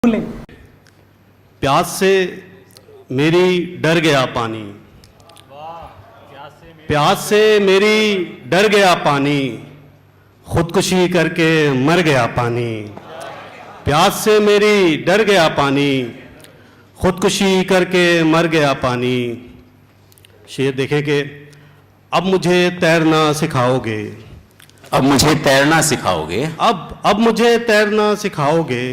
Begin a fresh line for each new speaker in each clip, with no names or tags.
प्यास से मेरी डर गया पानी, प्यास से मेरी डर गया पानी, खुदकुशी करके मर गया पानी। प्यास से मेरी डर गया पानी, खुदकुशी करके मर गया पानी। शेर देखें कि अब मुझे तैरना सिखाओगे,
अब मुझे तैरना सिखाओगे,
अब मुझे तैरना सिखाओगे,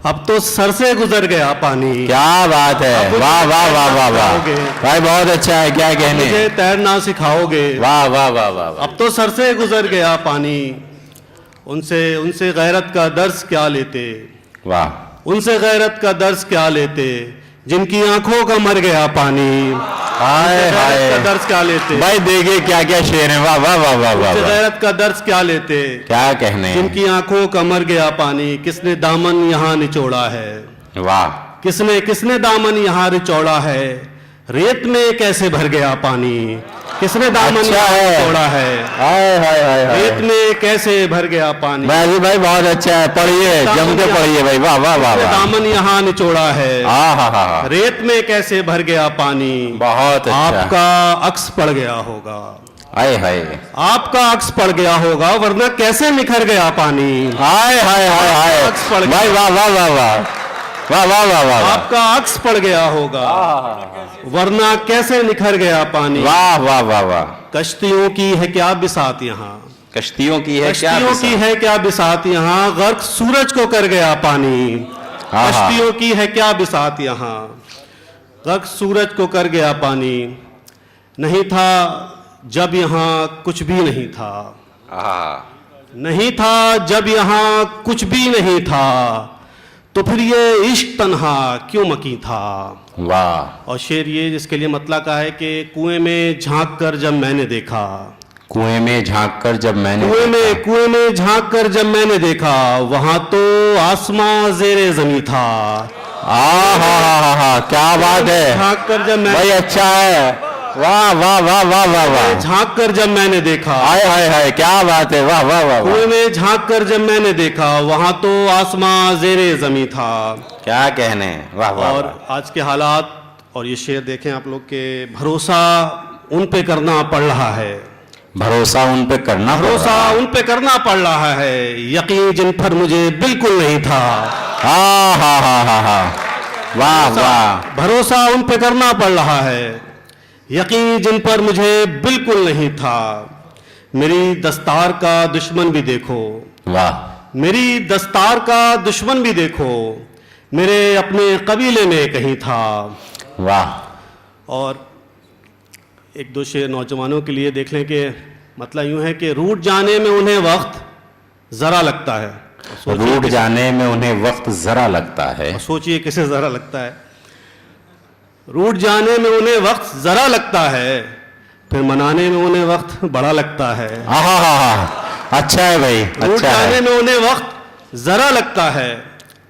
अब तो सर से गुजर गया पानी।
क्या बात है, वाह वाह वाह वाह वाह भाई, बहुत अच्छा है, क्या कहने।
मुझे तैरना सिखाओगे,
वाह वाह वाह वाह वाह।
अब तो सर से गुजर गया पानी। उनसे गैरत का दर्स क्या लेते,
वाह,
उनसे गैरत का दर्स क्या लेते, जिनकी आंखों का मर गया पानी।
हाय हाय,
का दर्स क्या लेते
भाई देखिए क्या क्या शेर है, वाह वाह वाह वाह वाह।
गैरत का दर्स क्या लेते,
क्या कहने।
जिनकी आंखों का मर गया पानी। किसने दामन यहाँ निचोड़ा है,
वाह,
किसने दामन यहाँ निचोड़ा है, रेत में कैसे भर गया पानी। किसने दामन
अच्छा
यहाँ
है,
निचोड़ा है,
हाय हाय हाय हाय।
रेत में कैसे भर गया पानी।
भाई भाई बहुत अच्छा है, पढ़िए, जम के पढ़िए भाई, वाह वाह वाह वाह।
दामन यहाँ निचोड़ा है,
हाँ हाँ हाँ,
रेत में कैसे भर गया पानी।
बहुत अच्छा।
आपका अक्स पड़ गया होगा,
हाय हाय,
आपका अक्स पड़ गया होगा, वरना कैसे निखर गया पानी।
हाय हाय हाय हाय भाई, वाह वाह वाह वाह वाह वाह वाह वाह।
आपका अक्स पड़ गया होगा, वरना कैसे निखर गया पानी।
वाह वाह वाह वाह।
कश्तियों की है क्या बिसात यहाँ,
कश्तियों की है क्या
कश्तियों की है क्या बिसात यहाँ, गर्क सूरज को कर गया पानी। कश्तियों की है क्या बिसात यहाँ, गर्क सूरज को कर गया पानी। नहीं था जब यहाँ कुछ भी नहीं था, नहीं था जब यहाँ कुछ भी नहीं था, तो फिर ये इश्क तन्हा क्यों मकी था।
वाह।
और शेर ये जिसके लिए मतलब का है कि कुएं में झांक कर जब मैंने देखा,
कुएं में झांक कर जब मैंने,
कुएं में झांक कर जब मैंने देखा, वहां तो आसमां जेरे जमी था।
हा, क्या बात है,
झांक कर जब मैं,
भाई अच्छा है, वाह वाह वाह वाह वाह वाह।
झांक कर जब मैंने देखा,
हाय हाय हाय, क्या बात है, वाह वाह वाह।
कुएं में झांक कर जब मैंने देखा, वहां तो आसमां जेरे जमी था।
क्या कहने, वाह वाह।
और आज के हालात और ये शेर देखें आप लोग के, भरोसा उन पे करना पड़ रहा है,
भरोसा उन पे करना,
भरोसा उन पे करना पड़ रहा है, यकीन जिन पर मुझे बिल्कुल नहीं था।
हा हा हा हा हा, वाह वाह।
भरोसा उन पे करना पड़ रहा है, यकीन जिन पर मुझे बिल्कुल नहीं था। मेरी दस्तार का दुश्मन भी देखो,
वाह,
मेरी दस्तार का दुश्मन भी देखो, मेरे अपने कबीले में कहीं था।
वाह।
और एक दो शेर नौजवानों के लिए देख लें कि मतलब यूं है कि रूठ जाने में उन्हें वक्त ज़रा लगता है,
रूठ जाने में उन्हें वक्त जरा लगता है।
सोचिए किसे ज़रा लगता है। रूठ जाने में उन्हें वक्त ज़रा लगता है, फिर मनाने में उन्हें वक्त बड़ा लगता है।
अच्छा है भाई,
रूठ
अच्छा
जाने
है।
में उन्हें वक्त ज़रा लगता है,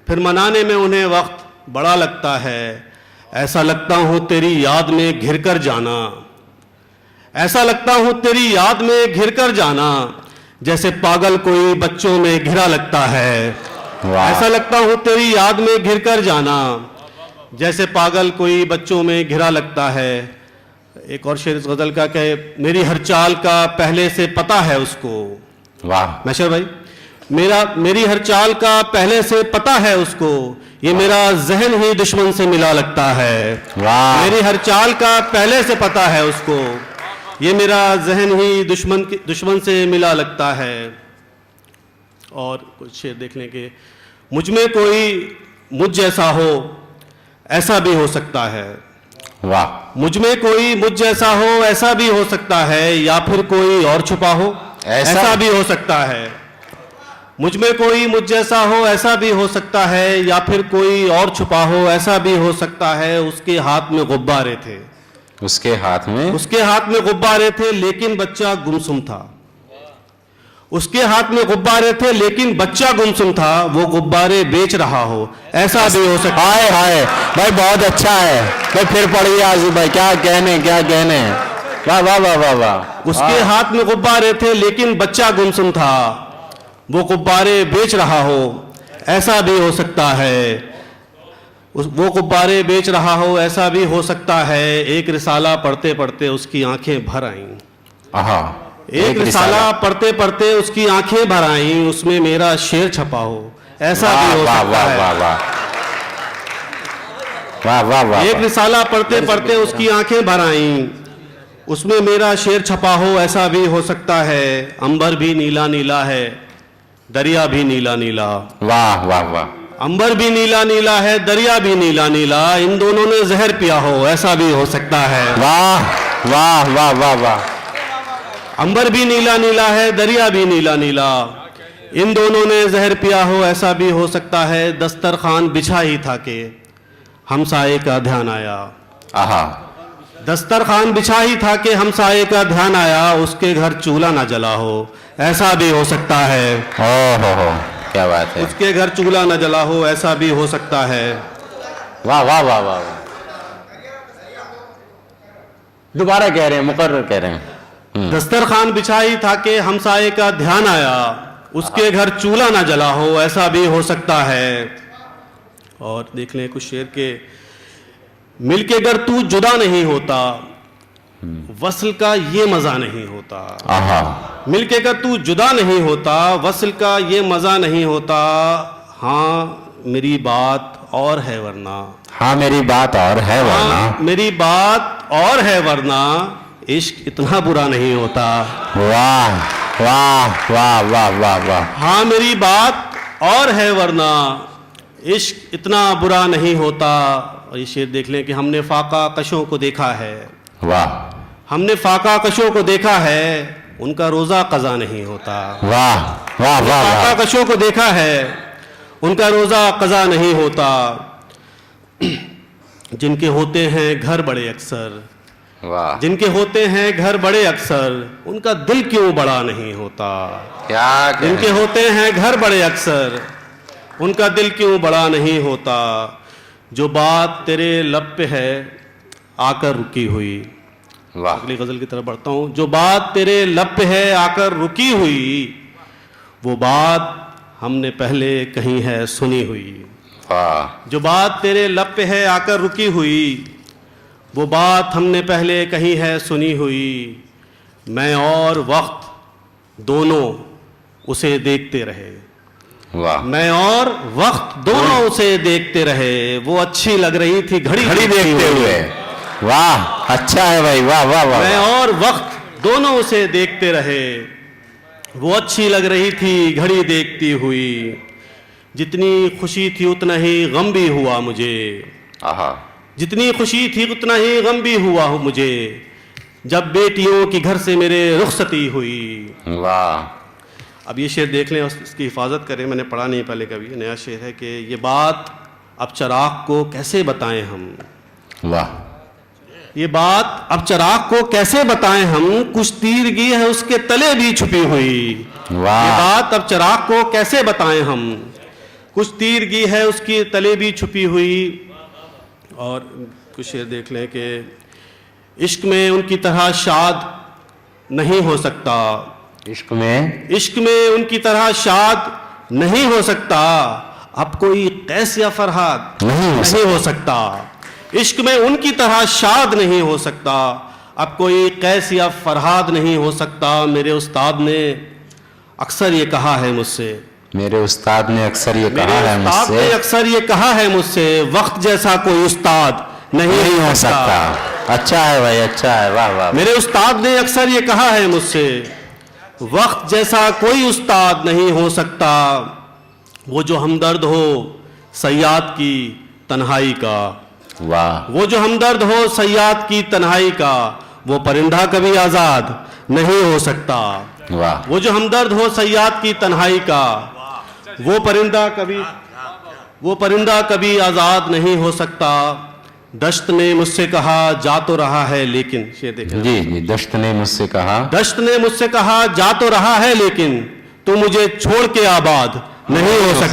फिर मनाने में उन्हें वक्त बड़ा लगता है। ऐसा लगता हूँ तेरी याद में घिर कर जाना, ऐसा लगता हूँ तेरी याद में घिर कर जाना, जैसे पागल कोई बच्चों में घिरा लगता है। ऐसा लगता हूँ तेरी याद में घिर कर जाना, जैसे पागल कोई बच्चों में घिरा लगता है। एक और शेर इस गजल का कहे, मेरी हर चाल का पहले से पता है उसको।
वाह।
मैशर भाई, मेरी हर चाल का पहले से पता है उसको, ये मेरा जहन ही दुश्मन से मिला लगता है।
वाह।
मेरी हर चाल का पहले से पता है उसको, ये मेरा जहन ही दुश्मन से मिला लगता है। और कुछ शेर देख लें कि मुझ में कोई मुझ जैसा हो, ऐसा भी हो सकता है।
वाह।
मुझ में कोई मुझ जैसा हो, ऐसा भी हो सकता है, या फिर कोई और छुपा हो, ऐसा भी हो सकता है। मुझ में कोई मुझ जैसा हो, ऐसा भी हो सकता है, या फिर कोई और छुपा हो, ऐसा भी हो सकता है। उसके हाथ में गुब्बारे थे,
उसके हाथ में
गुब्बारे थे, लेकिन बच्चा गुमसुम था। उसके हाथ में गुब्बारे थे, लेकिन बच्चा गुमसुम था, वो गुब्बारे बेच रहा हो, ऐसा भी हो सकता है।
हाय हाय भाई, बहुत अच्छा है भाई, फिर पढ़िए आज़िज़ भाई, क्या कहने, क्या कहने, वाह वाह वाह वाह वाह।
उसके हाथ में गुब्बारे थे, लेकिन बच्चा गुमसुम था, वो गुब्बारे बेच रहा हो, ऐसा भी हो सकता है। वो गुब्बारे बेच रहा हो, ऐसा भी हो सकता है। एक रिसाला पढ़ते पढ़ते उसकी आंखें भर आईं।
आहा,
एक रिसाला पढ़ते पढ़ते उसकी आंखें भर आईं, उसमें मेरा शेर छपा हो, ऐसा भी हो
वाह
सकता
वाह
है।
वाह वाह वाह वाह वाह
एक रिसाला पढ़ते पढ़ते उसकी आंखें भर आईं, उसमें मेरा शेर छपा हो, ऐसा भी हो सकता है। अंबर भी नीला नीला है, दरिया भी नीला नीला।
वाह वाह वाह
अंबर भी नीला नीला है, दरिया भी नीला नीला। इन दोनों ने जहर पिया हो, ऐसा भी हो सकता है।
वाह वाह वाह वाह वाह
अंबर भी नीला नीला है, दरिया भी नीला नीला। इन दोनों ने जहर पिया हो, ऐसा भी हो सकता है। दस्तरखान बिछा ही था कि हमसाये का ध्यान आया।
आहा,
दस्तरखान बिछा ही था कि हमसाये का ध्यान आया, उसके घर चूल्हा ना जला हो, ऐसा भी हो सकता है।
ओ हो, क्या बात है।
उसके घर चूल्हा न जला हो, ऐसा भी हो सकता है।
वाह वाह वाह वाह वाह। दोबारा कह रहे हैं, मुकर्रर कह रहे हैं।
दस्तरखान बिछा ही था कि हमसाये का ध्यान आया, उसके घर चूल्हा ना जला हो, ऐसा भी हो सकता है। और देख लें कुछ शेर के, मिलके अगर तू जुदा नहीं होता, वस्ल का ये मजा नहीं होता।
आहा,
मिलके अगर तू जुदा नहीं होता, वस्ल का ये मजा नहीं होता। हाँ मेरी बात और है वरना,
हाँ मेरी बात और है वरना,
हाँ मेरी बात और है वरना, इश्क इतना बुरा नहीं होता।
वाह वाह वाह वाह वाह वाह।
हाँ मेरी बात और है वरना, इश्क इतना बुरा नहीं होता। और ये शेर देख लें कि हमने फाका कशों को देखा है,
वाह
हमने फाका कशों को देखा है, उनका रोजा कज़ा नहीं होता।
वाह वाह वाह
फाका
वाह।
कशों को देखा है, उनका रोजा कज़ा नहीं होता। जिनके होते हैं घर बड़े अक्सर,
वाह,
जिनके होते हैं घर बड़े अक्सर, उनका दिल क्यों बड़ा नहीं होता।
क्या
जिनके
कहने।
होते हैं घर बड़े अक्सर, उनका दिल क्यों बड़ा नहीं होता। जो बात तेरे लब पे है आकर रुकी हुई।
वाह
अगली गजल की तरफ बढ़ता हूं। जो बात तेरे लब पे है आकर रुकी हुई, वो बात हमने पहले कहीं है सुनी हुई।
वाह,
जो बात तेरे लब पे है आकर रुकी हुई, वो बात हमने पहले कहीं है सुनी हुई। मैं और वक्त दोनों उसे देखते रहे,
वाह,
मैं और वक्त दोनों उसे देखते रहे। वो अच्छी लग रही थी घड़ी
घड़ी देखते हुए। वाह, अच्छा है भाई, वाह वाह वाह
मैं
वाह।
और वक्त दोनों उसे देखते रहे। वो अच्छी लग रही थी घड़ी देखती हुई। जितनी खुशी थी उतना ही गम भी हुआ मुझे,
आहा,
जितनी खुशी थी उतना ही गम भी हुआ मुझे, जब बेटियों की घर से मेरे रुखसती हुई।
वाह,
अब ये शेर देख लें और इसकी हिफाजत करें। मैंने पढ़ा नहीं पहले कभी, नया शेर है कि ये बात अब चिराग को कैसे बताएं हम।
वाह,
ये बात अब चिराग को कैसे बताएं हम, कुछ तीरगी है उसके तले भी छुपी हुई। ये
वाह,
बात अब चिराग को कैसे बताएं हम, कुछ तीरगी है उसकी तले भी छुपी हुई। और कुछ शेर देख लें कि इश्क में उनकी तरह शाद नहीं हो सकता,
इश्क में,
इश्क में उनकी तरह शाद नहीं हो सकता। अब कोई कैस या फरहाद नहीं हो सकता। इश्क में उनकी तरह शाद नहीं हो सकता, अब कोई कैस या फरहाद नहीं हो सकता। मेरे उस्ताद ने अक्सर ये कहा है मुझसे,
मेरे उस्ताद ने अक्सर ये
मेरे
कहा है
उस्ताद ने
मुझसे,
अक्सर ये कहा है मुझसे, वक्त जैसा कोई उस्ताद नहीं
हो सकता। अच्छा है भाई, अच्छा है, वाह वाह।
मेरे उस्ताद ने अक्सर ये कहा है मुझसे, वक्त जैसा कोई उस्ताद नहीं हो सकता। वो जो हमदर्द हो सयाद की तन्हाई का,
वाह,
वो जो हमदर्द हो सयाद की तन्हाई का, वो परिंदा कभी आज़ाद नहीं हो सकता।
वाह,
वो जो हमदर्द हो सयाद की तन्हाई का, वो परिंदा कभी आज़ाद नहीं हो सकता। दश्त ने मुझसे कहा जा तो रहा है लेकिन, शेर देखें,
जी जी, दश्त ने मुझसे कहा,
दश्त ने मुझसे कहा जा तो रहा है लेकिन, तू मुझे छोड़ के आबाद नहीं हो सकता।